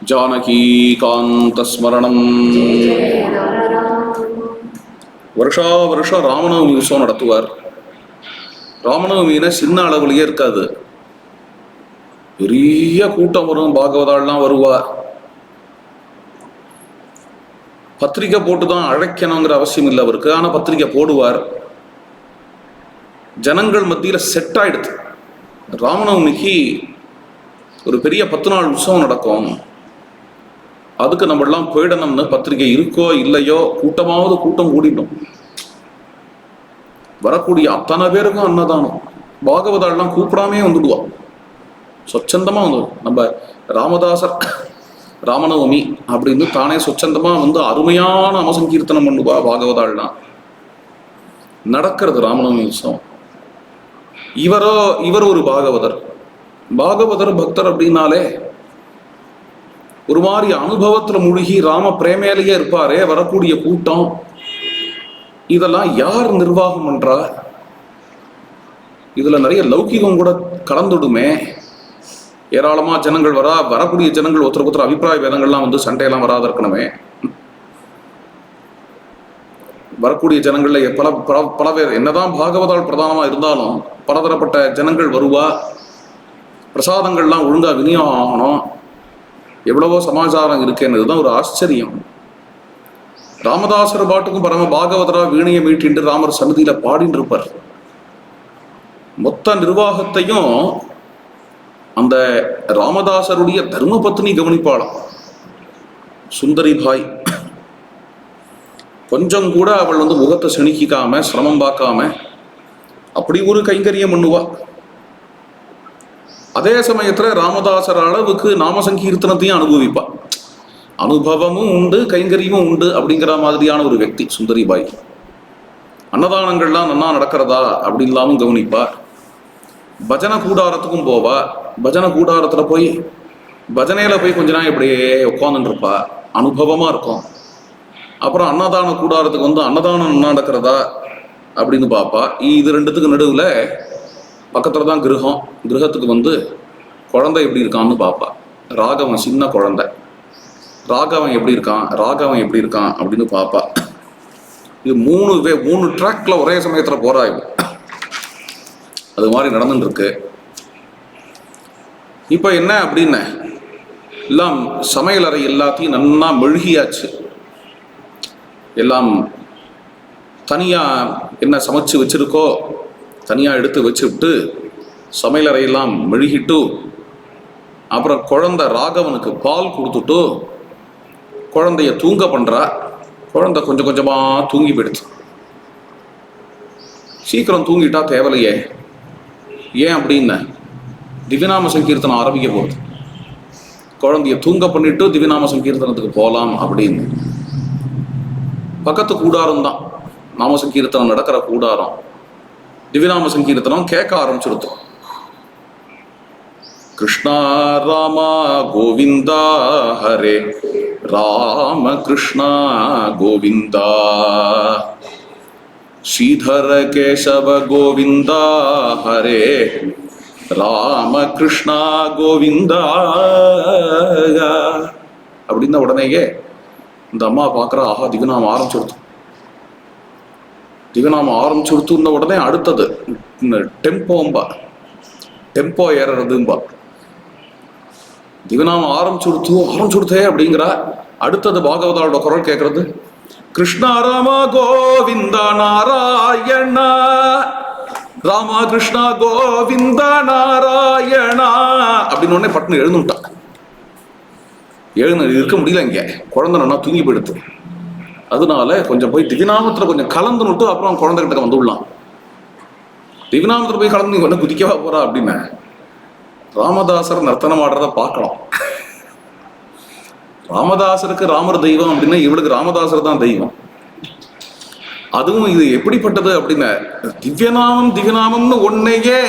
ஜானகீகாந்தஸ்மரணம். வருஷா வருஷம் ராமநவமி உற்சவம் நடத்துவார். ராமநவமியில சின்ன அளவுலயே இருக்காது, பெரிய கூட்டம் வரும். பாகவதாள்லாம் வருவா. பத்திரிக்கை போட்டு தான் அழைக்கணுங்கிற அவசியம் இல்லை அவருக்கு. ஆனா பத்திரிக்கை போடுவார். ஜனங்கள் மத்தியில செட் ஆயிடுது. ராமநவமிக்கு ஒரு பெரிய 10 நாள் உற்சவம் நடக்கும், அதுக்கு நம்ம எல்லாம் போயிடணும்னு பத்திரிகை இருக்கோ இல்லையோ கூட்டமாவது கூட்டம் கூடிடும். வரக்கூடிய அத்தனை பேருக்கும் அன்னதானம். பாகவதாள்லாம் கூப்பிடாமே வந்துடுவா, சொச்சந்தமா வந்து நம்ம ராமதாசர் ராமநவமி அப்படின்னு தானே சொச்சந்தமா வந்து அருமையான அமசங்கீர்த்தனம் பண்ணுவா. பாகவதாள்லாம் நடக்கிறது ராமநவமி உற்சவம். இவர் ஒரு பாகவதர். பாகவதர் பக்தர் அப்படின்னாலே ஒரு மாதிரி அனுபவத்துல மூழ்கி ராம பிரேமையிலேயே இருப்பாரே. வரக்கூடிய கூட்டம் இதெல்லாம் யார் நிர்வாகம் பண்றா? இதுல நிறைய லௌகிகம் கூட கலந்துடுமே. ஏராளமா ஜனங்கள் வரக்கூடிய ஜனங்கள் ஒருத்தருக்கு அபிப்பிராய வேதங்கள்லாம் வந்து சண்டையெல்லாம் வராத இருக்கணுமே. வரக்கூடிய ஜனங்கள்ல பல பேர் என்னதான் பாகவதால் பிரதானமா இருந்தாலும் பலதரப்பட்ட ஜனங்கள் வருவா. பிரசாதங்கள்லாம் ஒழுங்கா விநியோகம் ஆகணும். எவ்வளவோ சமாச்சாரம் இருக்குன்றதுதான் ஒரு ஆச்சரியம். ராமதாசர் பாட்டுக்கும் பரம பாகவதரா வீணையை மீட்டின்று ராமர் சன்னதியில பாடின்னு இருப்பார். மொத்த நிர்வாகத்தையும் அந்த ராமதாசருடைய தர்ம பத்னி கவனிப்பாளாம், சுந்தரி பாய். கொஞ்சம் கூட அவள் வந்து முகத்தை செணிக்காம சிரமம் பார்க்காம அப்படி ஒரு கைங்கரியம் பண்ணுவா. அதே சமயத்துல ராமதாசர் அளவுக்கு நாம சங்கீர்த்தனத்தையும் அனுபவிப்பா. அனுபவமும் உண்டு, கைங்கரியமும் உண்டு அப்படிங்கிற மாதிரியான ஒரு వ్యక్తి சுந்தரி பாய். அன்னதானங்கள்லாம் நன்னா நடக்கிறதா அப்படின்லாமும் கவனிப்பா. பஜனை கூடாரத்துக்கும் போவா. பஜனை கூடாரத்துல போய் பஜனையில போய் கொஞ்ச நாள் இப்படியே உட்காந்துட்டு இருப்பா, அனுபவமா இருக்கும். அப்புறம் அன்னதான கூடாரத்துக்கு வந்து அன்னதானம் நடக்கிறதா அப்படின்னு பார்ப்பா. இது ரெண்டுத்துக்கு நடுவுல பக்கத்துல தான் கிரகம். கிரகத்துக்கு வந்து குழந்தை எப்படி இருக்கான்னு பார்ப்பா. ராகவன் சின்ன குழந்தை, ராகவன் எப்படி இருக்கான் அப்படின்னு பார்ப்பா. இது மூணு ட்ராக்ல ஒரே சமயத்துல போறாங்க. அது மாதிரி நடந்துட்டு இருக்கு. இப்ப என்ன அப்படின்னு எல்லாம் சமையல் அறை எல்லாத்தையும் நன்னா மெழுகியாச்சு. எல்லாம் தனியா என்ன சமைச்சு வச்சிருக்கோ தனியா எடுத்து வச்சுவிட்டு சமையலறையெல்லாம் மெழுகிட்டு அப்புறம் குழந்தை ராகவனுக்கு பால் கொடுத்துட்டு குழந்தைய தூங்க பண்றா. குழந்தை கொஞ்சம் கொஞ்சமா தூங்கி போயிடுச்சு. சீக்கிரம் தூங்கிட்டா தேவலையே. ஏன் அப்படின்னு திவ்யநாம சங்கீர்த்தனம் ஆரம்பிக்க போகுது. குழந்தைய தூங்க பண்ணிட்டு திவ்யநாம சங்கீர்த்தனத்துக்கு போகலாம் அப்படின்னு பக்கத்து கூடாரம் தான் நாம சங்கீர்த்தனம் நடக்கிற கூடாரம். திவ்யநாம சங்கீர்த்தனம் கேட்க ஆரம்பிச்சிருது. கிருஷ்ணா ராமா கோவிந்தா ஹரே ராம கிருஷ்ணா கோவிந்தா ஸ்ரீதர கேசவ கோவிந்தா ஹரே ராம கிருஷ்ணா கோவிந்தா அப்படின்னா உடனேயே இந்த அம்மா பார்க்குறா, ஆஹா திவ்யநாமம் ஆரம்பிச்சுடுத்து. திவ்யநாமம் ஆரம்பிச்சுடுத்துன உடனே அடுத்தது டெம்போ ஏறுறதும்பா. திவ்யநாமம் ஆரம்பிச்சுடுத்தே அப்படிங்கிறா. அடுத்தது பாகவதாவோட குரல் கேட்கறது, கிருஷ்ணா ராமா கோவிந்தா நாராயணா ராமா கிருஷ்ணா கோவிந்தா நாராயணா அப்படின்னு உடனே பட்டுன்னு எழுந்துட்டா. இருக்க முடியல, இங்க குழந்தை நல்லா தூங்கி போயிடுது. அதனால கொஞ்சம் போய் திவ்யநாமத்துல கொஞ்சம் கலந்துனுட்டு அப்புறம் குழந்தைகிட்ட வந்து விடலாம். திவ்யநாமத்துல போய் கலந்து நீங்க குதிக்கவா போறா அப்படின்னு ராமதாசர் நர்த்தனம் ஆடுறத பார்க்கலாம். ராமதாசருக்கு ராமர் தெய்வம் அப்படின்னா இவளுக்கு ராமதாசர் தான் தெய்வம். அதுவும் இது எப்படிப்பட்டது அப்படின்னா திவ்யநாமம்னு ஒன்னையே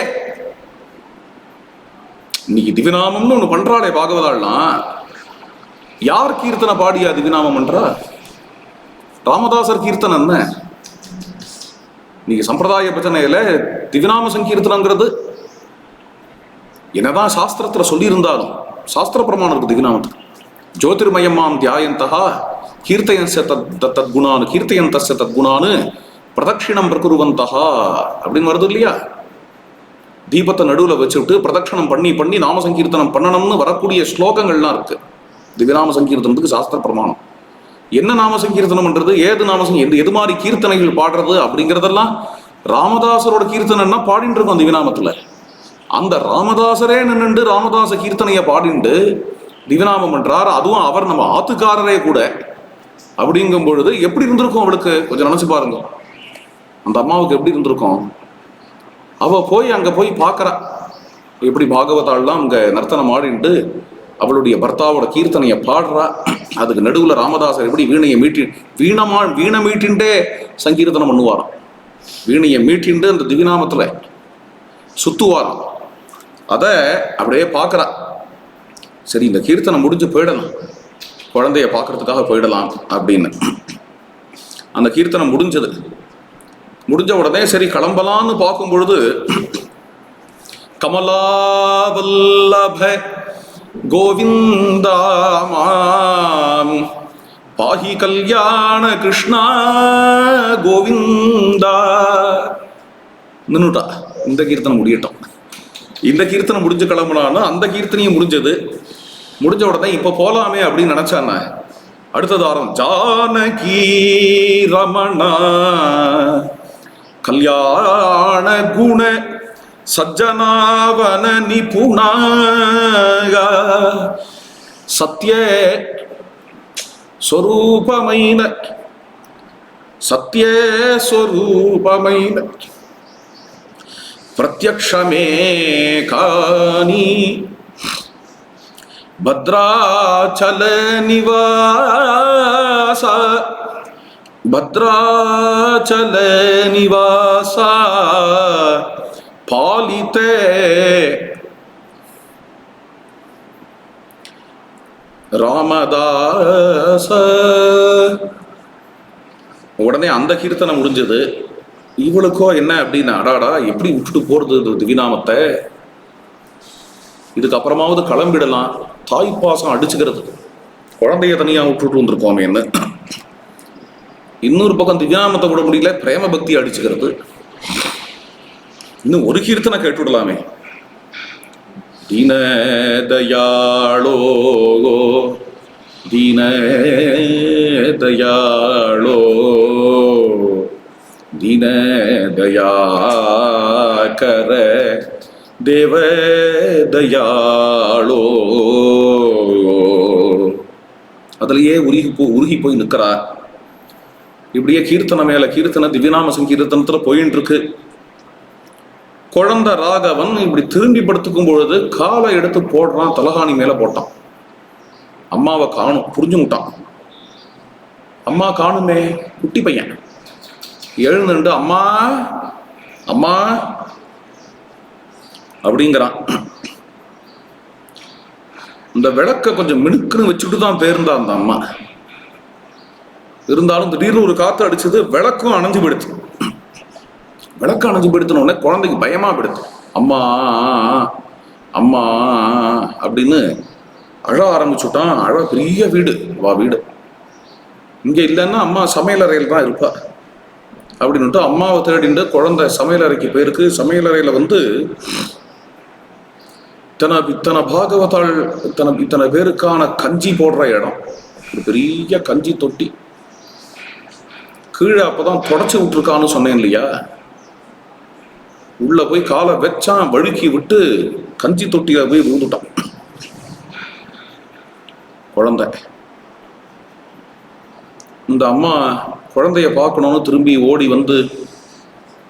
இன்னைக்கு திவ்யநாமம்னு ஒண்ணு பண்றாளே பாகவதாள்லாம். யார் கீர்த்தனை பாடியா திவ்யநாமம் பண்றா? ராமதாசர் கீர்த்தனை என்ன? இன்னைக்கு சம்பிரதாய பஜனையில திவ்யநாம சங்கீர்த்தனங்கிறது என்னதான் சாஸ்திரத்துல சொல்லி இருந்தாலும் சாஸ்திர பிரமாணம் இருக்கு திவ்யநாமத்துக்கு. ஜோதிர்மயமாம் தியாயந்தா கீர்த்தயன்ச தத்குணானு கீர்த்தயந்தஸ்ய தத்குணானு பிரதட்சிணம் பிரகுருவந்தா அப்படின்னு வருது இல்லையா? தீபத்தை நடுவில் வச்சுட்டு பிரதட்சணம் பண்ணி பண்ணி நாம சங்கீர்த்தனம் பண்ணணும்னு வரக்கூடிய ஸ்லோகங்கள்லாம் இருக்கு. திவ்யநாம சங்கீர்த்தனத்துக்கு சாஸ்திர பிரமாணம். என்ன நாம சங்கீர்த்தனம் பண்றது, ஏது எது மாதிரி கீர்த்தனைகள் பாடுறது அப்படிங்கிறதெல்லாம் ராமதாசரோட கீர்த்தனைன்னா பாடிட்டு இருக்கோம் திவ்யநாமத்துல. அந்த ராமதாசரே நின்று ராமதாச கீர்த்தனையை பாடிண்டு திவ்யநாமம் பண்றார். அதுவும் அவர் நம்ம ஆத்துக்காரரே கூட. அப்படிங்கும் பொழுது எப்படி இருந்திருக்கும் அவளுக்கு? கொஞ்சம் நினைச்சு பாருங்க. அந்த அம்மாவுக்கு எப்படி இருந்திருக்கும்? அவ போய் அங்க போய் பார்க்கறா, எப்படி பாகவதாள்லாம் அங்க நர்த்தனம் ஆடிண்டு அவளுடைய பர்த்தாவோட கீர்த்தனையை பாடுறா. அதுக்கு நடுவில் ராமதாசர் எப்படி வீணையை வீணை மீட்டின்ண்டே சங்கீர்த்தனம் பண்ணுவாராம். வீணையை மீட்டிண்டு அந்த திவ்யநாமத்துல சுத்துவாராம். அதை அப்படியே பார்க்கறா. சரி, இந்த கீர்த்தனை முடிஞ்சு போயிடலாம், குழந்தைய பார்க்கறதுக்காக போயிடலாம் அப்படின்னு. அந்த கீர்த்தனை முடிஞ்ச உடனே சரி கிளம்பலான்னு பார்க்கும் பொழுது கமலாவல்லப கோவிந்தா மாம் பாஹி கல்யாண கிருஷ்ணா கோவிந்தா நின்னுட்டா. இந்த கீர்த்தனை முடியட்டும். இந்த கீர்த்தனை முடிஞ்சு கிளம்புனான்னு அந்த கீர்த்தனையும் முடிஞ்ச உடனே இப்ப போலாமே அப்படின்னு நினைச்சான. அடுத்தது வாரம் ஜானகி ரமணா கல்யாண குண சஜ்ஜனாவன நிபுணா சத்ய ஸ்வரூபமைன பிரத்யக்ஷமே கானி பத்ராச்சல நிவாசா பாலிதே ராமதாச. உடனே அந்த கீர்த்தனை முடிஞ்சது. இவளுக்கோ என்ன அப்படின்னு, அடாடா எப்படி விட்டுட்டு போறது திவ்யநாமத்தை, இதுக்கப்புறமாவது கிளம்பிடலாம். தாய்ப்பாசம் அடிச்சுக்கிறது, குழந்தைய தனியா விட்டுட்டு வந்திருக்கோமேன்னு. இன்னொரு பக்கம் திவ்யநாமத்தை விட முடியல, பிரேம பக்தி அடிச்சுக்கிறது. இன்னும் ஒரு கீர்த்தனை கேட்டுவிடலாமே. தீன தயாளோ தீன தயாளோ தீன தயாகர தேவ தயாளோ. அதுலயே உருகி போய் நிற்கிறா. இப்படியே கீர்த்தனை மேல கீர்த்தனை திவ்யநாம சங்கீர்த்தனத்துல போயின்னு இருக்கு. குழந்தை ராகவன் இப்படி திரும்பி படுத்துக்கும் பொழுது காலை எடுத்து போடுறான், தலகாணி மேல போட்டான். அம்மாவை காணும், புரிஞ்சுட்டான். அம்மா காணுமே, குட்டி பையன் எழுந்துட்டு அம்மா அம்மா அப்படிங்கிறான். இந்த விளக்க கொஞ்சம் மினுக்குன்னு வச்சுட்டு தான் போயிருந்தா அந்த அம்மா. இருந்தாலும் திடீர்னு ஒரு காத்து அடிச்சது, விளக்கும் அணைஞ்சு போயிடுச்சு. விளக்கு அணைஞ்சு போயிடுத்துன உடனே குழந்தைக்கு பயமா போயிடுது. அம்மா அம்மா அப்படின்னு அழ ஆரம்பிச்சுட்டான். அழ, பெரிய வீடு, வீடு இங்க இல்லைன்னா அம்மா சமையலறையில் தான் இருப்பா அப்படின்னுட்டு அம்மாவை தேடிட்டு குழந்தை சமையலறைக்கு போயிருக்கு. சமையலறையில இத்தனை பாகவதாள் இத்தனை பேருக்கான கஞ்சி போடுற இடம், ஒரு பெரிய கஞ்சி தொட்டி. கீழே அப்பதான் தொடச்சி விட்டுருக்கான்னு சொன்னேன் இல்லையா? உள்ள போய் காலை வச்சான், வழுக்கி விட்டு கஞ்சி தொட்டியில போய் விழுந்துட்டான் குழந்தை. இந்த அம்மா குழந்தைய பார்க்கணும்னு திரும்பி ஓடி வந்து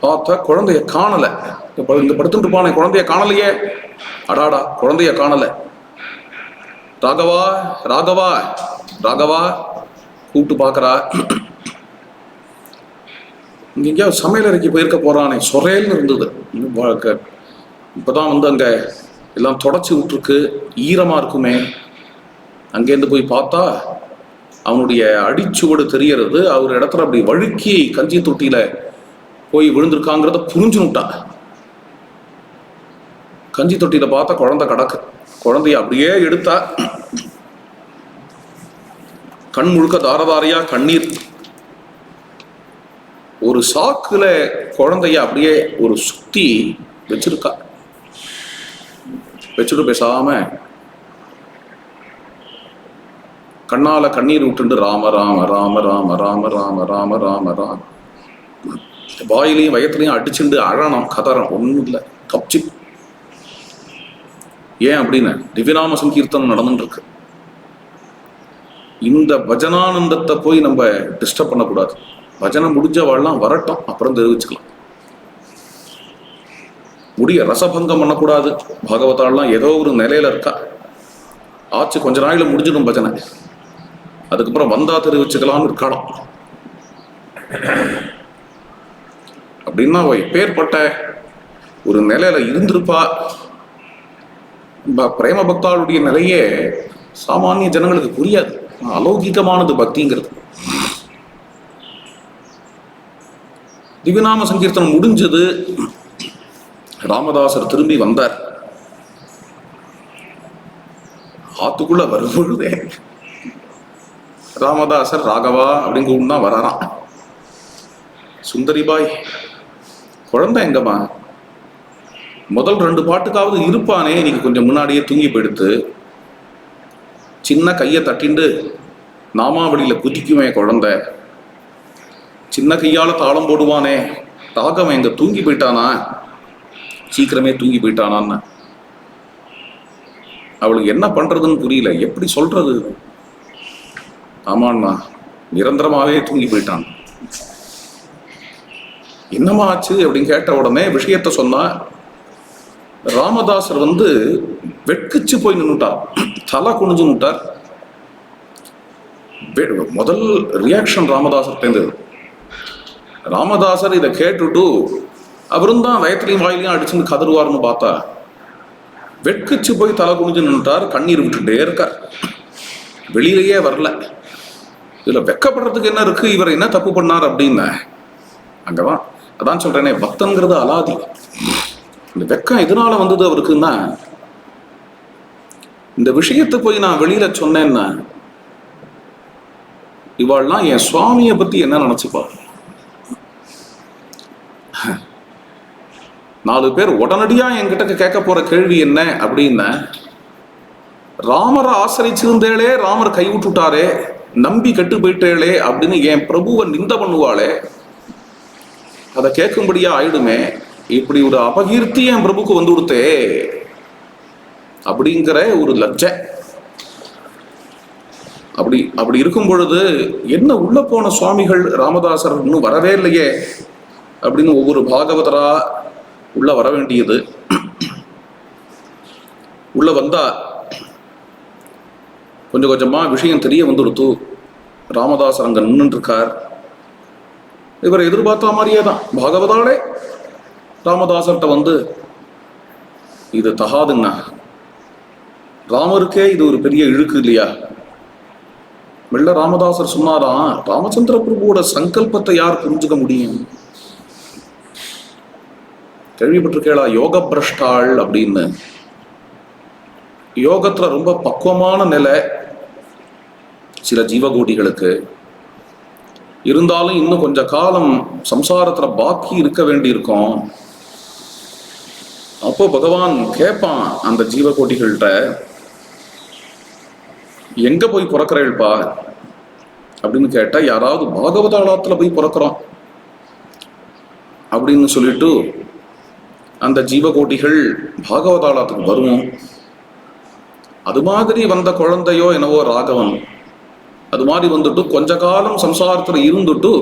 பார்த்தா குழந்தைய காணல. இங்க படுத்துட்டு போன குழந்தைய காணலையே. அடாடா, குழந்தைய காணல. ராகவா ராகவா ராகவா கூப்பிட்டு பார்க்கறா. இங்க எங்கேயாவது சமையலறைக்கு போயிருக்க போறானே, சொரேல்னு இருந்தது. இப்பதான் அங்க எல்லாம் தொடச்சி விட்டுருக்கு, ஈரமா இருக்குமே. அங்கேருந்து போய் பார்த்தா அவனுடைய அடிச்சுவடு தெரியறது. அவர் இடத்துல அப்படி வழுக்கி கஞ்சி தொட்டியில போய் விழுந்திருக்காங்கிறத புரிஞ்சுனுட்டா. கஞ்சி தொட்டியில பார்த்தா குழந்தை கிடக்கு. குழந்தைய அப்படியே எடுத்தா, கண் முழுக்க தாரதாரையா கண்ணீர். ஒரு சாக்குல குழந்தைய அப்படியே ஒரு சுத்தி வச்சிருக்கா. வச்சுட்டு பேசாம கண்ணால கண்ணீர் விட்டுண்டு ராம ராம ராம ராம ராம ராம ராம ராம ராம, வாயிலையும் வயத்திலையும் அடிச்சுண்டு அழணும், கதறம். ஒண்ணும் இல்லை, கப்சி. ஏன் அப்படின்னு திவ்யநாம சங்கீர்த்தனம் நடந்துட்டு இருக்கு. இந்த பஜனானந்தத்தை போய் நம்ம டிஸ்டர்ப் பண்ணக்கூடாது. பஜனை முடிஞ்ச வாழலாம், வரட்டும், அப்புறம் தெரிவிச்சுக்கலாம். முடிய ரசபங்கம் பண்ணக்கூடாது. பாகவதாலாம் ஏதோ ஒரு நிலையில இருக்கா, ஆச்சு கொஞ்ச நாளில் முடிஞ்சிடும் பஜனை, அதுக்கப்புறம் வந்தா தெரிவிச்சுக்கலாம்னு இருக்கலாம். அப்படின்னா எப்பேற்பட்ட ஒரு நிலையில இருந்திருப்பா. பிரேம பக்தாளுடைய நிலையே சாமானிய ஜனங்களுக்கு புரியாது. அலௌகிகமானது பக்திங்கிறது. திவ்யநாம சங்கீர்த்தனம் முடிஞ்சது. ராமதாசர் திரும்பி வந்தார். ஆத்துக்குள்ள வரும்பொழுதே ராமதாசர் ராகவா அப்படின்னு கூப்பிட்டு வராராம். சுந்தரிபாய், குழந்தை எங்கம்மா? முதல் 2 பாட்டுக்காவது இருப்பானே, இன்னைக்கு கொஞ்சம் முன்னாடியே தூங்கி போயிடுத்து. சின்ன கையை தட்டிண்டு நாமாவளியில குதிக்குமே குழந்தை, சின்ன கையால தாளம் போடுவானே, ராகம் எங்க தூங்கி போயிட்டானா? சீக்கிரமே தூங்கி போயிட்டானான்னு அவளுக்கு என்ன பண்றதுன்னு புரியல. எப்படி சொல்றது? ஆமாண்ணா, நிரந்தரமாவே தூங்கி போயிட்டான். என்னமா ஆச்சு அப்படின்னு கேட்ட உடனே விஷயத்த சொன்னா, ராமதாசர் வெட்கிச்சு போய் நின்னுட்டார், தலை குனிஞ்சு நின்னுட்டார். முதல் ரியாக்ஷன் ராமதாசர்கிட்ட. ராமதாசர் இதை கேட்டுட்டு அவரும் தான் வயத்திலையும் வாயிலையும் அடிச்சுன்னு கதறுவார்னு பார்த்தா, வெட்கிச்சு போய் தலை குனிஞ்சு நின்னுட்டார். கண்ணீர் விட்டுட்டே இருக்கார், வெளியிலேயே வரல. இதுல வெக்கப்படுறதுக்கு என்ன இருக்கு? இவர் என்ன தப்பு பண்ணார் அப்படின்னு அங்கதான். அதான் சொல்றேனே, பக்தங்கிறது அலாதி. இந்த வெக்கம் எதனால வந்தது அவருக்குன்னா, இந்த விஷயத்தை போய் நான் வெளியில சொன்னேன்னா இவாள்லாம் என் சுவாமியை பத்தி என்ன நினைச்சுப்பா? 4 பேர் உடனடியா என்கிட்ட கேட்க போற கேள்வி என்ன அப்படின்னா, ராமரை ஆசிரிச்சிருந்தேளே, ராமர் கைவிட்டுட்டாரே, நம்பி கெட்டு போயிட்டேளே அப்படின்னு என் பிரபுவை நிந்த பண்ணுவாளே, அதை கேட்கும்படியா ஆயிடுமே. இப்படி ஒரு அபகீர்த்தி என் பிரபுக்கு வந்து கொடுத்தே அப்படிங்கிற ஒரு லஜ்ஜை. அப்படி இருக்கும் பொழுது என்ன உள்ள போன சுவாமிகள் ராமதாசர் இன்னும் வரவே இல்லையே அப்படின்னு ஒவ்வொரு பாகவதரா உள்ள வர வேண்டியது. உள்ள வந்தா கொஞ்சம் கொஞ்சமா விஷயம் தெரிய வந்துடுத்து. ராமதாசர் அங்க நின்று இருக்கார். இவர் எதிர்பார்த்த மாதிரியே தான் பாகவதாலே ராமதாசர்கிட்ட இது தகாதுங்க, ராமருக்கே இது ஒரு பெரிய இழுக்கு இல்லையா? மெல்ல ராமதாசர் சொன்னாராம், ராமச்சந்திர பிரபுவோட சங்கல்பத்தை யார் புரிஞ்சுக்க முடியும்? கேள்விப்பட்டிருக்கேளா யோக பிரஷ்டாள் அப்படின்னு? யோகத்துல ரொம்ப பக்குவமான நிலை சில ஜீவகோடிகளுக்கு இருந்தாலும் இன்னும் கொஞ்ச காலம் சம்சாரத்துல பாக்கி இருக்க வேண்டி இருக்கும். அப்போ பகவான் கேட்பான் அந்த ஜீவகோட்டிகள்கிட்ட, எங்க போய் பிறக்கிறேள்பா அப்படின்னு கேட்டா, யாராவது பாகவதாளத்துல போய் பிறக்கிறோம் அப்படின்னு சொல்லிட்டு அந்த ஜீவகோட்டிகள் பாகவதாளத்துக்கு வருவோம். அது மாதிரி வந்த குழந்தையோ என்னவோ ராகவன், அது மாதிரி வந்துட்டு கொஞ்ச காலம் சம்சாரத்துல இருந்துட்டு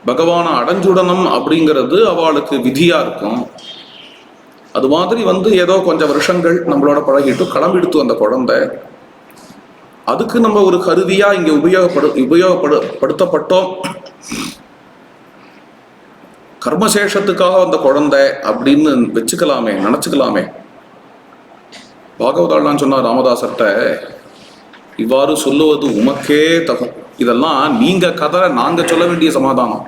பகவானை அடைஞ்சுடணும் அப்படிங்கிறது அவளுக்கு விதியா இருக்கும். அது மாதிரி ஏதோ கொஞ்சம் வருஷங்கள் நம்மளோட பழகிட்டு கிளம்பிடுத்து அந்த குழந்தை. அதுக்கு நம்ம ஒரு கருவியா இங்க உபயோகப்படுத்தப்பட்டோம். கர்மசேஷத்துக்காக அந்த குழந்தை அப்படின்னு வச்சுக்கலாமே, நினைச்சுக்கலாமே. பாகவதாள் சொன்னார் ராமதாசர்கிட்ட, இவ்வாறு சொல்லுவது உமக்கே தகும். இதெல்லாம் நீங்க கதை, நாங்க சொல்ல வேண்டிய சமாதானம்.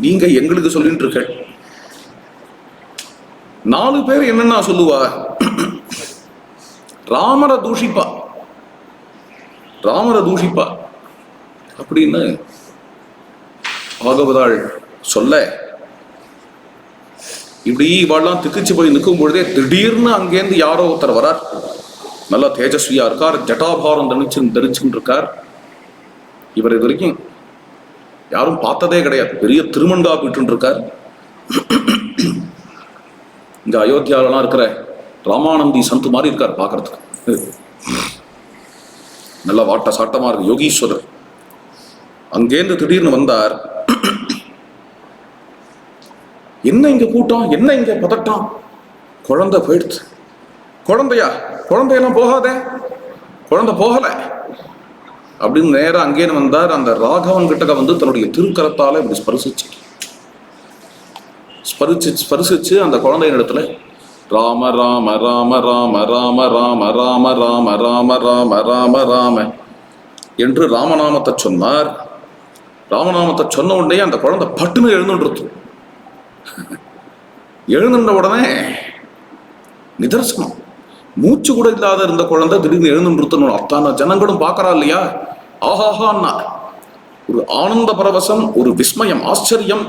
நீங்க எங்களுக்கு சொல்லிட்டு இருக்க. 4 பேர் என்னன்னா சொல்லுவா, ராமரை தூஷிப்பா. அப்படின்னு பாகவதாள் சொல்ல, இப்படி இவாள்லாம் திக்கிச்சு போய் நிற்கும் பொழுதே திடீர்னு அங்கேருந்து யாரோ ஒருத்தர் வரார். நல்லா தேஜஸ்வியா இருக்கார், ஜட்டாபாரம் தரிச்சுன்னு இருக்கார். இவர் இது வரைக்கும் யாரும் பார்த்ததே கிடையாது, பெரிய திருமண்டா போயிட்டு இருக்கார். இங்க அயோத்தியாலலாம் இருக்கிற ராமானந்தி சந்து மாதிரி இருக்கார் பார்க்கறதுக்கு. நல்ல வாட்ட சாட்டமா இருக்கு யோகீஸ்வரர். அங்கேருந்து திடீர்னு வந்தார். என்ன இங்க கூட்டம், என்ன இங்க பதட்டம், குழந்தை போயிடுச்சு. குழந்தையா? குழந்தையெல்லாம் போகாதே, குழந்தை போகல அப்படின்னு நேரம் அங்கேன்னு வந்தார். அந்த ராகவன் கிட்ட வந்து தன்னுடைய திருக்கரத்தால இப்படி ஸ்பரிசிச்சு அந்த குழந்தையின் இடத்துல ராம ராம ராம ராம ராம ராம ராம ராம ராம ராம ராம ராம என்று ராமநாமத்தை சொன்னார். ராமநாமத்தை சொன்ன உடனே அந்த குழந்தை பட்டுன்னு எழுந்துட்டு எழுந்துட்ட உடனே நிதர்சனம், மூச்சு கூட இல்லாத இருந்த குழந்தை திடீர்னு எழுந்துட்டு அத்தான ஜனங்களும் பார்க்கறா இல்லையா, ஆஹாஹான்னா ஒரு ஆனந்த பரவசம், ஒரு விஸ்மயம், ஆச்சரியம்.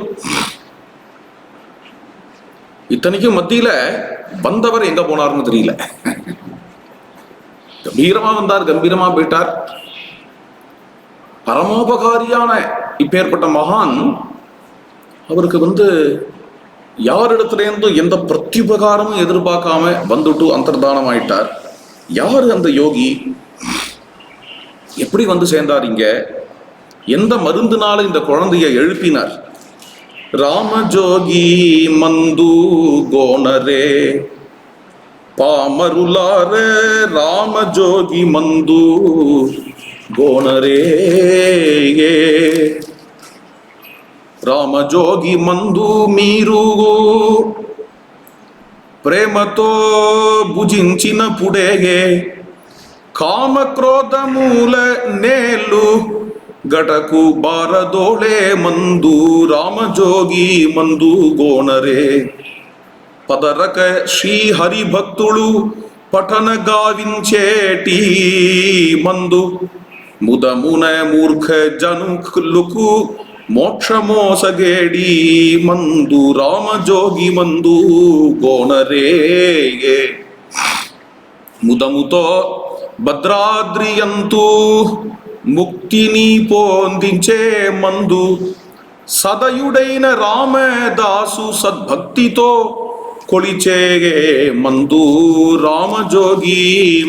இத்தனைக்கும் மத்தியில வந்தவர் எங்க போனார்னு தெரியல. கம்பீரமா வந்தார், கம்பீரமா போயிட்டார். பரமோபகாரியான இப்பேற்பட்ட மகான் அவருக்கு வந்து யாரிடத்திலேருந்தும் எந்த பிரத்யுபகாரமும் எதிர்பார்க்காம வந்துட்டு அந்தர்தானம் ஆயிட்டார். யாரு அந்த யோகி, எப்படி வந்து சேர்ந்தார் இங்க, எந்த மருந்துனால இந்த குழந்தைய எழுப்பினார்? ராமஜோகி மந்து கோணரே பாமருளார ராமஜோகி மந்து கோணரே రామజోగి మందు మీరు ప్రేమతో భుజించిన పుడేగే కామక్రోధమూల నేలు గటకు బారదోళే మందు రామజోగి మందు గోణరే పదరక శ్రీ హరి భక్తులు పఠన గావించేటి మందు ముదమున మూర్ఖ జనులకు మోక్షమోసగేడి మందు రామజోగి మందు గోణరే ముదముతో భద్రాద్రియంతు ముక్తిని పొందించే మందు సదయుడైన రామదాసు సద్భక్తితో కొలిచే మందు రామజోగి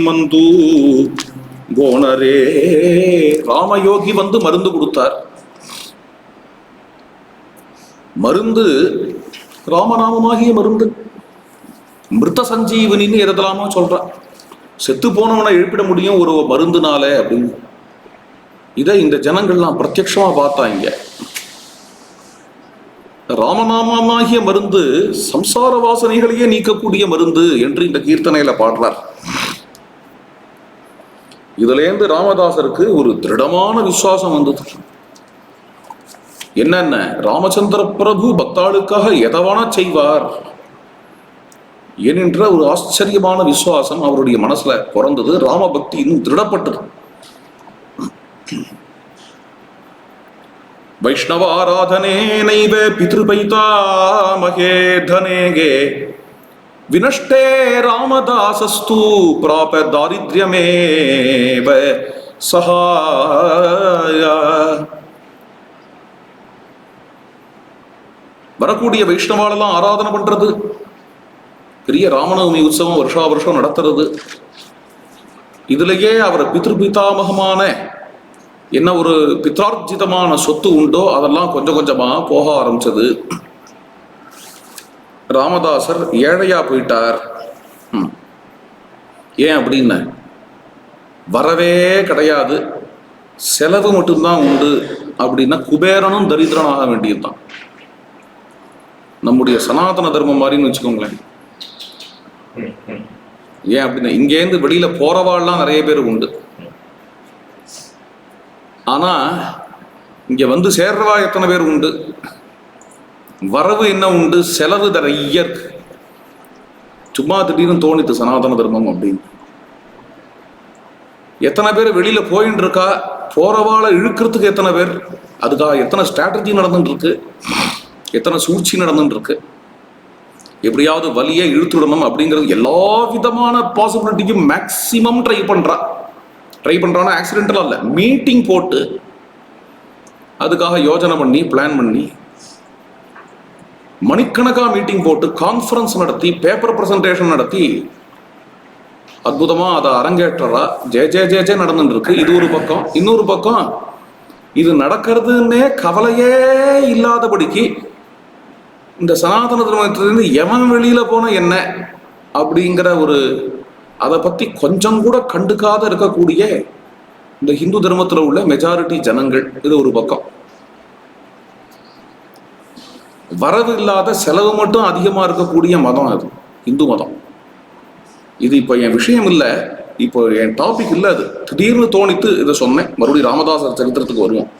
మందు கோணரே. ராமயோகி வந்து மருந்து கொடுத்தார். மருந்து ராமநாமமாகிய மருந்து, மிருத சஞ்சீவனின்னு எதலாமோ சொல்றான். செத்து போனவனை எழுப்பிட முடியும் ஒரு மருந்துனால அப்படின்னு. இதை இந்த ஜனங்கள்லாம் பிரத்யட்சமா பார்த்தாங்க. ராமநாமமாகிய மருந்து சம்சார வாசனைகளையே நீக்கக்கூடிய மருந்து என்று இந்த கீர்த்தனையில பாடுறார். இதுல இருந்து ராமதாசருக்கு ஒரு திருடமான விசுவாசம் வந்தது. என்னென்ன, ராமச்சந்திர பிரபு பக்தாளுக்காக எதவானா செய்வார் என்கின்ற ஒரு ஆச்சரியமான விசுவாசம் அவருடைய மனசுல பிறந்தது. ராம பக்தி இன்னும் திருடப்பட்டது. வைஷ்ணவ ஆராதனே நைவ பித்ருபைதாமகே தனேகே வினஷ்டே ராமதாசஸ்து பிராப தாரித்ரியமேவ சஹாய. வரக்கூடிய வைஷ்ணவாலெல்லாம் ஆராதனை பண்றது, பெரிய ராமநவமி உற்சவம் வருஷா வருஷம் நடத்துறது. இதுலயே அவர் பித்ருபிதாமகமான என்ன ஒரு பித்ரார்ஜிதமான சொத்து உண்டோ அதெல்லாம் கொஞ்சம் கொஞ்சமா போக ஆரம்பிச்சது. ராமதாசர் ஏழையா போயிட்டார். ஏன் அப்படின்னு, வரவே கிடையாது, செலவு மட்டும்தான் உண்டு அப்படின்னா குபேரனும் தரித்திரனாக வேண்டியதுதான். நம்முடைய சனாதன தர்மம் மாதிரின்னு வச்சுக்கோங்களேன். ஏன் அப்படின்னா, இங்கேருந்து வெளியில போறவாள்லாம் நிறைய பேர் உண்டு. ஆனா இங்க வந்து சேர்றவா எத்தனை பேர் உண்டு? வரவு என்ன உண்டு, செலவு நிறைய இருக்கு. சும்மா திடீர்னு தோணித்து சனாதன தர்மம் அப்படின்னு. எத்தனை பேர் வெளியில போயின்னு இருக்கா, போறவாளை இழுக்கிறதுக்கு எத்தனை பேர், அதுக்காக எத்தனை ஸ்ட்ராட்டஜி நடந்துட்டு இருக்கு, எத்தனை சூழ்ச்சி நடந்துட்டு இருக்கு. எப்படியாவது வலியை இழுத்துடணும் அப்படிங்கிறது எல்லா விதமான பாசிபிலிட்டிக்கும் மேக்சிமம் ட்ரை பண்றான்னா ஆக்சிடென்டலா இல்லை, மீட்டிங் போட்டு அதுக்காக யோஜனை பண்ணி பிளான் பண்ணி மணிக்கணக்கா மீட்டிங் போட்டு கான்ஃபரன்ஸ் நடத்தி பேப்பர் பிரசன்டேஷன் நடத்தி அற்புதமா அதை அரங்கேற்றா ஜே ஜே ஜே ஜே நடந்துட்டு இருக்கு. இது ஒரு பக்கம். இன்னொரு பக்கம் இது நடக்கிறதுன்னே கவலையே இல்லாதபடிக்கு இந்த சனாதன தர்மத்திலிருந்து எவன் வெளியில போன என்ன அப்படிங்கிற ஒரு அதை பத்தி கொஞ்சம் கூட கண்டுக்காத இருக்கக்கூடிய இந்த ஹிந்து தர்மத்தில் உள்ள மெஜாரிட்டி ஜனங்கள். இது ஒரு பக்கம். வரவு இல்லாத செலவு மட்டும் அதிகமா இருக்கக்கூடிய மதம் அது இந்து மதம். இது இப்போ என் விஷயம் இல்லை, இப்போ என் டாபிக் இல்லை, அது திடீர்னு தோணித்து இதை சொன்னேன். மறுபடியும் ராமதாசர் சரித்திரத்துக்கு வருவோம்.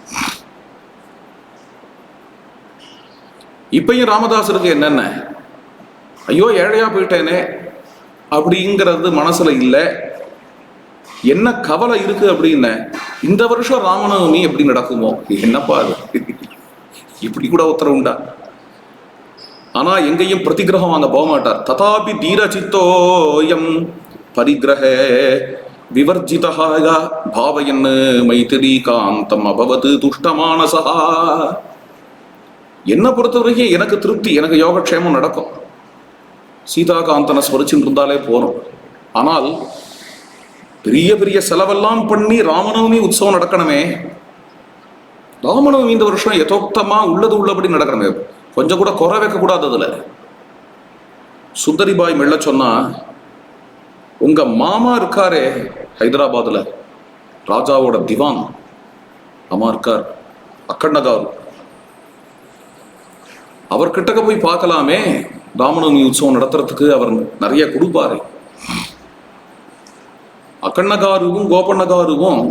இப்பயும் ராமதாசருக்கு என்னென்ன ஐயோ ஏழையா போயிட்டேனே அப்படிங்கிறது மனசுல இல்லை. என்ன கவலை இருக்கு அப்படின்னு, இந்த வருஷம் ராமநவமி எப்படி நடக்குமோ, என்னப்பா அது இப்படி கூட உத்தரவு உண்டா? ஆனா எங்கேயும் பிரதிகிரகம் வாங்க போக மாட்டார். ததாபி தீரச்சித்தோயம் பரிகிரக விவர்ஜிதா பாவயன் மைத்திரி காந்தம் அபவது துஷ்டமானசா. என்னை பொறுத்தவரைக்கும் எனக்கு திருப்தி, எனக்கு யோகக்ஷேமம் நடக்கும். சீதாகாந்தனை ஸ்மரிச்சுட்டு இருந்தாலே போறோம். ஆனால் பெரிய பெரிய செலவெல்லாம் பண்ணி ராமநவமி உற்சவம் நடக்கணுமே. ராமநவமி இந்த வருஷம் யதோக்தமா உள்ளது உள்ளபடி நடக்கணுமே, கொஞ்சம் கூட குறை வைக்க கூடாது. அதுல சுந்தரிபாய் மெல்ல சொன்னா, உங்க மாமா இருக்காரே ஹைதராபாத்ல ராஜாவோட திவான், அம்மா இருக்கார் அக்கண்ணகாரு, அவர்கிட்ட போய் பார்க்கலாமே, ராமநவமி உற்சவம் நடத்துறதுக்கு அவர் நிறைய கொடுப்பாரு. அக்கண்ணகாருவும் கோபண்ணகாருவும்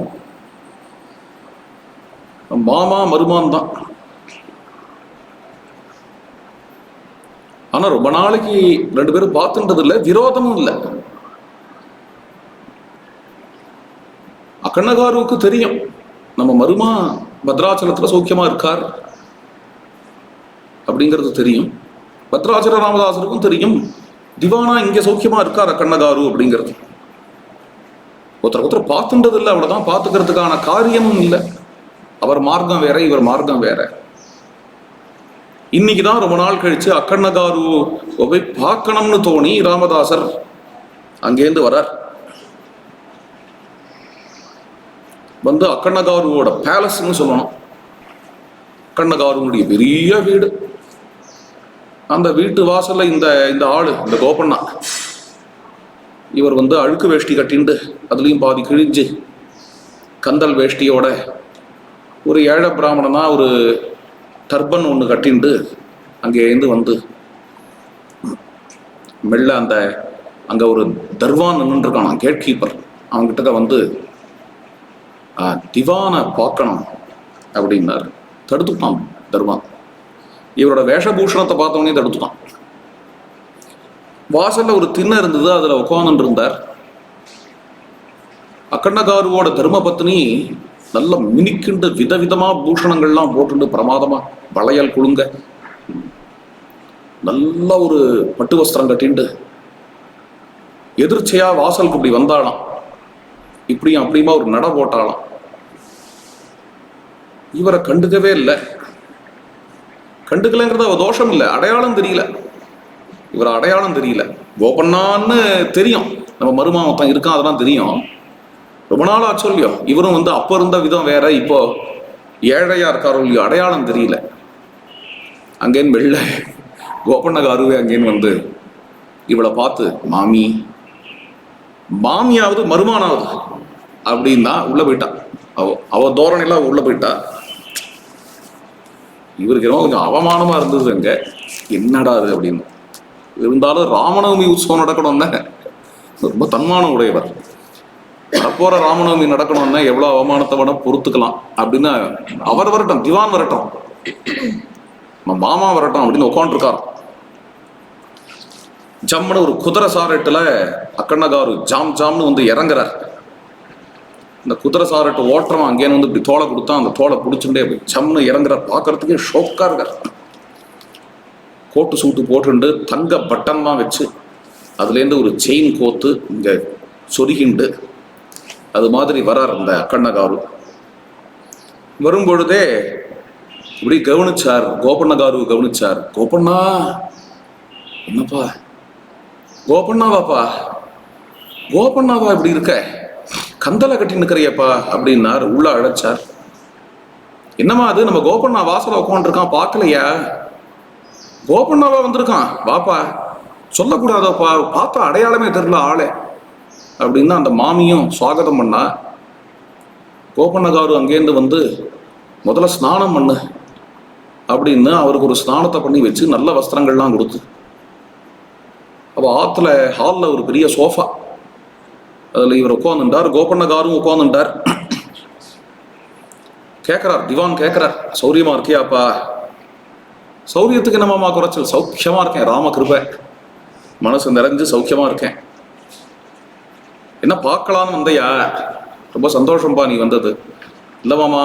மாமா மருமான் தான். ஆனா ரொம்ப நாளைக்கு ரெண்டு பேரும் பார்த்துன்றது இல்லை, விரோதமும் இல்லை. அக்கண்ணகாருக்கு தெரியும் நம்ம மருமா பத்ராச்சலத்துல சௌக்கியமா இருக்கார் அப்படிங்கிறது தெரியும். பத்ராச்சல ராமதாசருக்கும் தெரியும் திவானா இங்க சௌக்கியமா இருக்கார் அக்கண்ணகாரு அப்படிங்கிறது. ஒருத்தர் பார்த்துன்றது இல்லை, அவ்வளவுதான். பார்த்துக்கிறதுக்கான காரியமும் இல்லை. அவர் மார்க்கம் வேற, இவர் மார்க்கம் வேற. இன்னைக்குதான் ரொம்ப நாள் கழிச்சு அக்கண்ணகாரு போய் பார்க்கணும்னு தோணி ராமதாசர் அங்கேருந்து வரார். வந்து அக்கண்ணகாருவோட பேலஸ்ன்னு சொல்லணும். அக்கண்ணகாருடைய பெரிய வீடு. அந்த வீட்டு வாசல்ல இந்த ஆளு, இந்த கோபண்ணா, இவர் வந்து அழுக்கு வேஷ்டி கட்டிண்டு அதுலயும் பாதி கிழிஞ்சு கந்தல் வேஷ்டியோட ஒரு ஏழை பிராமணனா ஒரு டர்பன் ஒன்று கட்டிண்டு அங்கேருந்து வந்து மெல்ல அங்க ஒரு தர்வான் நின்றுருக்கான், கேட் கீப்பர். அவங்ககிட்ட வந்து திவானை பார்க்கணும் அப்படின்னாரு. தடுத்துட்டான் தர்வான். இவரோட வேஷபூஷணத்தை பார்த்தவனே தடுத்துட்டான். வாசல்ல ஒரு திண்ணை இருந்தது, அதுல உட்கார்ந்து இருந்தார். அக்கண்ணகாருவோட தர்ம பத்னி நல்ல மினிக்கிண்டு விதவிதமா பூஷணங்கள்லாம் போட்டுண்டு பிரமாதமா வளையல் குழுங்க நல்ல ஒரு பட்டு வஸ்திரம் கட்டிண்டு எதிர்ச்சையா வாசலுக்கு இப்படி வந்தாளாம். இப்படியும் அப்படியுமா ஒரு நட போட்டாளாம். இவரை கண்டுக்கவே இல்லை. கண்டுக்கலைங்கிறது அவ தோஷம் இல்லை, அடையாளம் தெரியல. இவர் அடையாளம் தெரியல. கோபண்ணான்னு தெரியும், நம்ம மருமாவத்தான் இருக்கான், அதெல்லாம் தெரியும். ரொம்ப நாள் ஆச்சு இல்லையோ. இவரும் வந்து அப்போ இருந்த விதம் வேற, இப்போ ஏழையா இருக்காரோ இல்லையோ, அடையாளம் தெரியல. அங்கேன்னு வெளில கோபண்ணகாருவே அங்கேன்னு வந்து இவளை பார்த்து மாமியாவது மருமானாவது அப்படின்னா உள்ள போயிட்டா. அவ தோரணையெல்லாம் உள்ள போயிட்டா. இவருக்கு என்ன கொஞ்சம் அவமானமா இருந்தது. அங்க என்னடா அது அப்படின்னு. இருந்தாலும் ராமநவமி உற்சவம் நடக்கணும்னா ரொம்ப தன்மானம் உடையவர். வரப்போற ராமநவமி நடக்கணும்னா எவ்வளவு அவமானத்தை வேணா பொறுத்துக்கலாம் அப்படின்னு அவர் வரட்டும், திவான் வரட்டும், மாமா வரட்டும் அப்படின்னு உட்காந்துருக்காரு. ஜம்முன்னு ஒரு குதிரை சாரட்டுல அக்கண்ணகாரு ஜாம்னு வந்து இறங்குறார். இந்த குதிரை சாரட்டு ஓட்டுறவன் அங்கேன்னு வந்து இப்படி தோலை கொடுத்தா அந்த தோலை பிடிச்சுட்டே அப்படி சம்னு இறங்குற பார்க்கறதுக்கே ஷோக்கா இருக்கார். கோட்டு சூட்டு போட்டுண்டு தங்க பட்டன் தான் வச்சு அதுலேருந்து ஒரு செயின் கோத்து இங்கே சொருகிண்டு அது மாதிரி வரார் அந்த அக்கண்ணகாரு. வரும்பொழுதே இப்படி கவனிச்சார், கோபண்ணகாரு கவனிச்சார். கோபண்ணா, என்னப்பா கோபண்ணாவாப்பா, கோபண்ணாவா இப்படி இருக்க, கந்தலை கட்டி நிற்கிறியப்பா அப்படின்னார். உள்ள அழைச்சார். என்னம்மா அது, நம்ம கோபண்ணா வாசல உட்காந்துருக்கான் பார்க்கலையா? கோபண்ணாவா வந்திருக்கான், வாப்பா. சொல்லக்கூடாதப்பா, பார்த்தா அடையாளமே தெரியல ஆளே அப்படின்னா அந்த மாமியும் சுவாகதம் பண்ணா. கோபண்ணகாரு அங்கேருந்து வந்து முதல்ல ஸ்நானம் பண்ணு அப்படின்னு அவருக்கு ஒரு ஸ்நானத்தை பண்ணி வச்சு நல்ல வஸ்திரங்கள்லாம் கொடுத்து, அவள் ஆற்றுல ஹாலில் ஒரு பெரிய சோஃபா, அதில் இவர் உட்காந்துட்டார், கோபண்ணகாரும் உட்காந்துட்டார். கேட்குறார், திவான் கேட்குறார், சௌரியமா இருக்கியாப்பா? சௌரியத்துக்கு என்னமாமா குறைச்சல், சௌக்கியமா இருக்கேன், ராம கிருபை, மனசு நிறைஞ்சு சௌக்கியமா இருக்கேன். என்ன பார்க்கலான்னு வந்தையா? ரொம்ப சந்தோஷம்பா நீ வந்தது. இல்லை மாமா,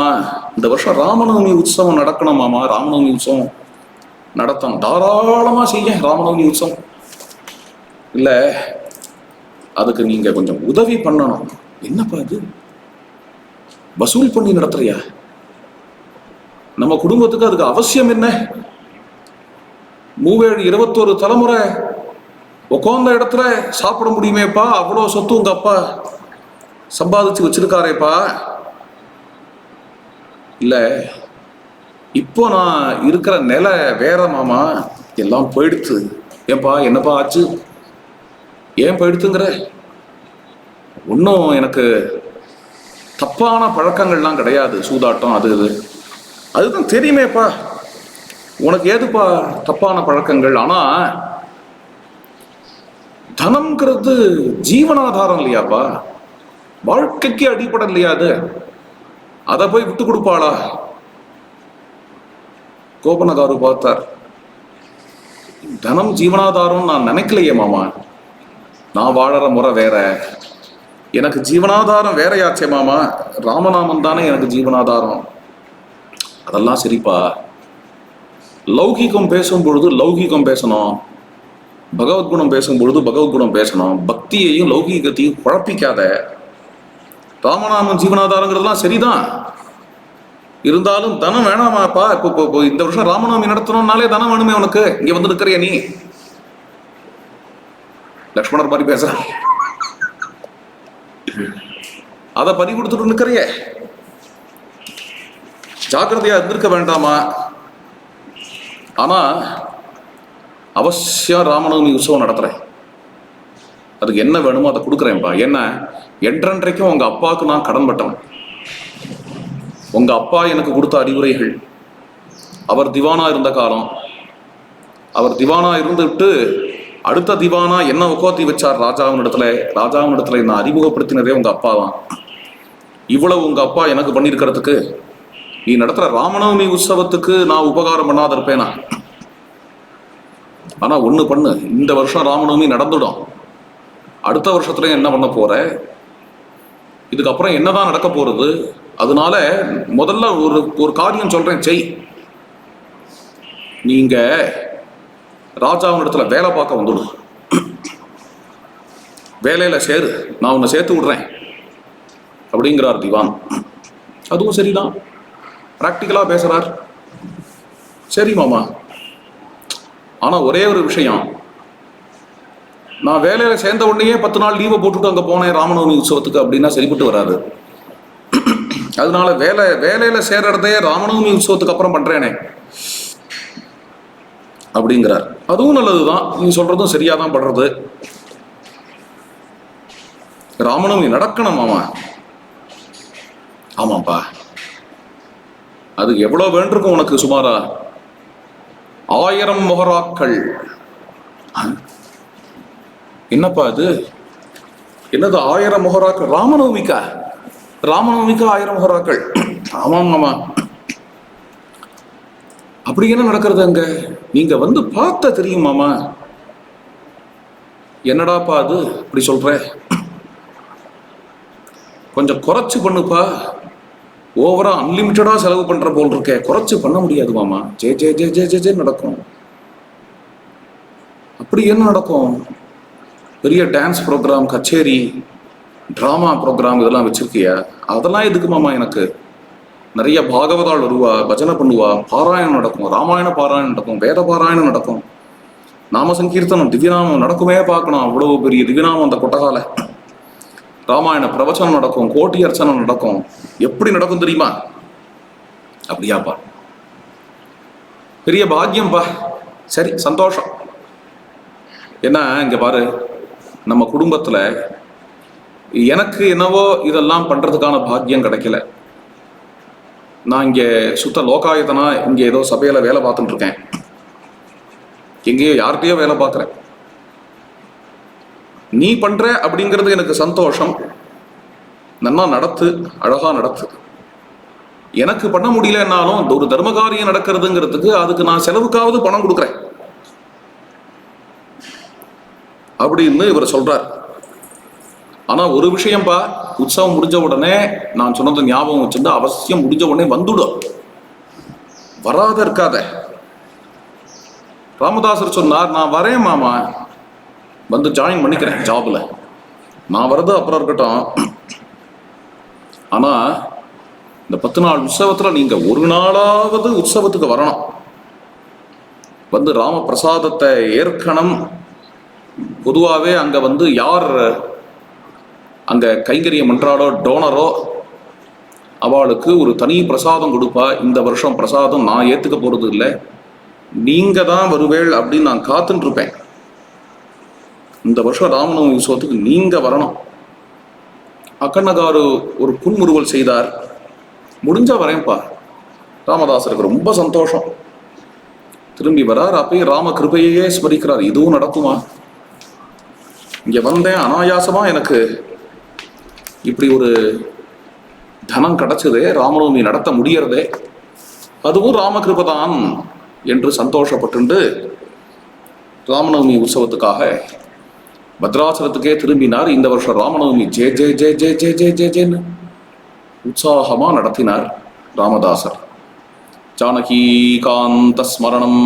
இந்த வருஷம் ராமநவமி உற்சவம் நடக்கணும் மாமா, ராமநவமி உற்சவம் நடத்தணும், தாராளமாக செய்ய ராமநவமி உற்சவம். இல்லை, அதுக்கு நீங்க கொஞ்சம் உதவி பண்ணணும். என்னப்பா இது, வசூல் பண்ணி நடத்துறியா? நம்ம குடும்பத்துக்கு அதுக்கு அவசியம் என்ன? 21 தலைமுறை உட்கார்ந்த இடத்துல சாப்பிட முடியுமேப்பா, அவ்வளோ சொத்து உங்க அப்பா சம்பாதிச்சு வச்சிருக்காரேப்பா. இல்லை, இப்போ நான் இருக்கிற நிலை வேற மாமா, எல்லாம் போயிடுத்து. ஏன்பா, என்னப்பா ஆச்சு, ஏன் போயிடுத்துங்கிற? ஒன்றும் எனக்கு தப்பான பழக்கங்கள்லாம் கிடையாது, சூதாட்டம் அது இது, அதுதான் தெரியுமேப்பா. உனக்கு ஏதுப்பா தப்பான பழக்கங்கள்? ஆனால் தனம்ங்கிறது ஜீவனாதாரம் இல்லையாப்பா, வாழ்க்கைக்கு அடிப்படை இல்லையா அது? அதை போய் விட்டு கொடுப்பாளா? கோபண்ணகாரு பார்த்தார். தனம் ஜீவனாதாரம் நான் நினைக்கலையே மாமா, நான் வாழற முறை வேற, எனக்கு ஜீவனாதாரம் வேறையாச்சே மாமா, ராமநாமம் தானே எனக்கு ஜீவனாதாரம். அதெல்லாம் சரிப்பா, லௌகிகம் பேசும் பொழுது லௌகிகம் பேசணும், பகவத்குணம் பேசும் பொழுது பகவத்குணம் பேசணும், பக்தியையும் லௌகிகத்தையும் குழப்பிக்காத. ராமநாமம் ஜீவனாதாரங்கிறதுலாம் சரிதான், இருந்தாலும் தனம் வேணாமாப்பா. இப்போ இந்த வருஷம் ராமநாமி நடத்தணும்னாலே தனம் வேணுமே உனக்கு. இங்க வந்து இருக்கிறிய நீ லக்ஷ்மணர் மாதிரி பேச, அதை பறி கொடுத்துட்டு நிற்கிறிய, ஜாக்கிரதையா இருந்திருக்க வேண்டாமா? ஆனா அவசியம் ராமநவமி உற்சவம் நடத்துறேன், அதுக்கு என்ன வேணுமோ அதை கொடுக்குறேன்ப்பா. என்ன, என்றென்றைக்கும் உங்க அப்பாவுக்கு நான் கடன்பட்டவன். உங்க அப்பா எனக்கு கொடுத்த அறிவுரைகள், அவர் திவானா இருந்த காலம், அவர் திவானா இருந்துவிட்டு அடுத்த திவானா என்ன உட்காத்தி வச்சார் ராஜாவின் இடத்துல என்ன அறிமுகப்படுத்தினதே உங்க அப்பா தான். இவ்வளவு உங்க அப்பா எனக்கு பண்ணியிருக்கிறதுக்கு நீ நடத்துற ராமநவமி உற்சவத்துக்கு நான் உபகாரம் பண்ணாத இருப்பேனா? ஆனா ஒண்ணு பண்ணு, இந்த வருஷம் ராமநவமி நடந்துடும், அடுத்த வருஷத்துல என்ன பண்ண போற, இதுக்கப்புறம் என்னதான் நடக்க போறது, அதனால முதல்ல ஒரு காரியம் சொல்றேன் செய். நீங்க ராஜாவின் இடத்துல வேலை பார்க்க வந்துடும், வேலையில சேரு, நான் உன்னை சேர்த்து விடுறேன் அப்படிங்கிறார் திவான். அதுவும் சரிதான், பிராக்டிக்கலா பேசுறார். சரி மாமா, ஆனா ஒரே ஒரு விஷயம், நான் வேலையில சேர்ந்த உடனே 10 நாள் லீவை போட்டுட்டு அங்க போனேன் ராமநவமி உற்சவத்துக்கு அப்படின்னா சரிப்பட்டு வராது. அதனால வேலையில சேர்றதே ராமநவமி உற்சவத்துக்கு அப்புறம் பண்றேனே அப்படிங்கிறார். அதுவும் நல்லதுதான், நீ சொல்றதும் சரியாதான் படுறது. ராமநவமி நடக்கணும் மாமா. ஆமாப்பா, அது எவ்வளவு வேண்டிருக்கும் உனக்கு? சுமாரா 1000 மொஹராக்கள். என்னப்பா அது, என்னது 1000 மொஹராக்கள்? ராமநவமிக்கா 1000 மொஹராக்கள்? ஆமாம் மாமா. அப்படி என்ன நடக்கிறது அங்க? நீங்க வந்து பார்த்த தெரியும் மாமா. என்னடாப்பா அது இப்படி சொல்ற? கொஞ்சம் குறைச்சு பண்ணுப்பா, ஓவரா அன்லிமிட்டடா செலவு பண்ற போல் இருக்கே, குறைச்சு பண்ண முடியாது மாமா. ஜே ஜே ஜே ஜே ஜே ஜே நடக்கும். அப்படி என்ன நடக்கும்? பெரிய டான்ஸ் ப்ரோக்ராம், கச்சேரி, டிராமா ப்ரோக்ராம் இதெல்லாம் வச்சிருக்கியா? அதெல்லாம் எதுக்கு மாமா எனக்கு? நிறைய பாகவதாள் வருவா, பஜனை பண்ணுவா, பாராயணம் நடக்கும், ராமாயண பாராயணம் நடக்கும், வேத பாராயணம் நடக்கும், நாம சங்கீர்த்தனம், திவ்யநாமம் நடக்குமே பார்க்கணும். அவ்வளவு பெரிய திவ்யநாமம் அந்த கொட்டகால. ராமாயண பிரவச்சனம் நடக்கும், கோட்டி அர்ச்சனை நடக்கும். எப்படி நடக்கும் தெரியுமா? அப்படியாப்பா, பெரிய பாக்கியம்பா. சரி, சந்தோஷம். என்ன இங்க பாரு, நம்ம குடும்பத்துல எனக்கு என்னவோ இதெல்லாம் பண்றதுக்கான பாக்கியம் கிடைக்கல. நான் இங்க சுத்த லோகாயத்தனா இங்க ஏதோ சபையில வேலை பார்த்துட்டு இருக்கேன், எங்கேயோ யார்கிட்டயோ வேலை பார்க்குறேன். நீ பண்ற அப்படிங்கிறது எனக்கு சந்தோஷம். நல்லா நடத்து, அழகா நடத்து. எனக்கு பண்ண முடியலன்னாலும் ஒரு தர்ம காரியம் நடக்கிறதுங்கிறதுக்கு அதுக்கு நான் செலவுக்காவது பணம் கொடுக்குறேன் அப்படின்னு இவர் சொல்றார். ஆனா ஒரு விஷயம்பா, உற்சவம் முடிஞ்ச உடனே நான் சொன்னது ஞாபகம் வச்சிருந்தா அவசியம் முடிஞ்ச உடனே வந்துடும், வராத இருக்காத. ராமதாசர் சொன்னார், நான் வரேன் மாமா, வந்து ஜாயின் பண்ணிக்கிறேன் ஜாப்ல, நான் வர்றது அப்புறம் இருக்கட்டும். ஆனா இந்த 10 நாள் உற்சவத்துல நீங்க ஒரு நாளாவது உற்சவத்துக்கு வரணும், வந்து ராம பிரசாதத்தை ஏற்கணும். பொதுவாகவே அங்க வந்து யார் அங்க கைங்கரியம் பண்றாளோ, டோனரோ, அவளுக்கு ஒரு தனி பிரசாதம் கொடுப்பா. இந்த வருஷம் பிரசாதம் நான் ஏத்துக்க போறது இல்லை, நீங்க தான் வருவேள் அப்படின்னு நான் காத்துட்டு இருப்பேன். இந்த வருஷம் ராமநவமி உற்சவத்துக்கு நீங்க வரணும். அக்கண்ணகாரு ஒரு புன்முறுவல் செய்தார். முடிஞ்சா வரேன்ப்பா. ராமதாசருக்கு ரொம்ப சந்தோஷம். திரும்பி வரார். அப்பயே ராம கிருபையே ஸ்மரிக்கிறார். இதுவும் நடக்குமா? இங்க வந்தேன், அனாயாசமா எனக்கு இப்படி ஒரு தனம் கிடைச்சதே, ராமநவமி நடத்த முடியறதே, அதுவும் ராமகிருபதான் என்று சந்தோஷப்பட்டு ராமநவமி உற்சவத்துக்காக பத்ராசலத்துக்கே திரும்பினார். இந்த வருஷம் ராமநவமி ஜே ஜே ஜே ஜே ஜே ஜே ஜே ஜேன்னு உற்சாகமா நடத்தினார் ராமதாசர். ஜானகி காந்த ஸ்மரணம்.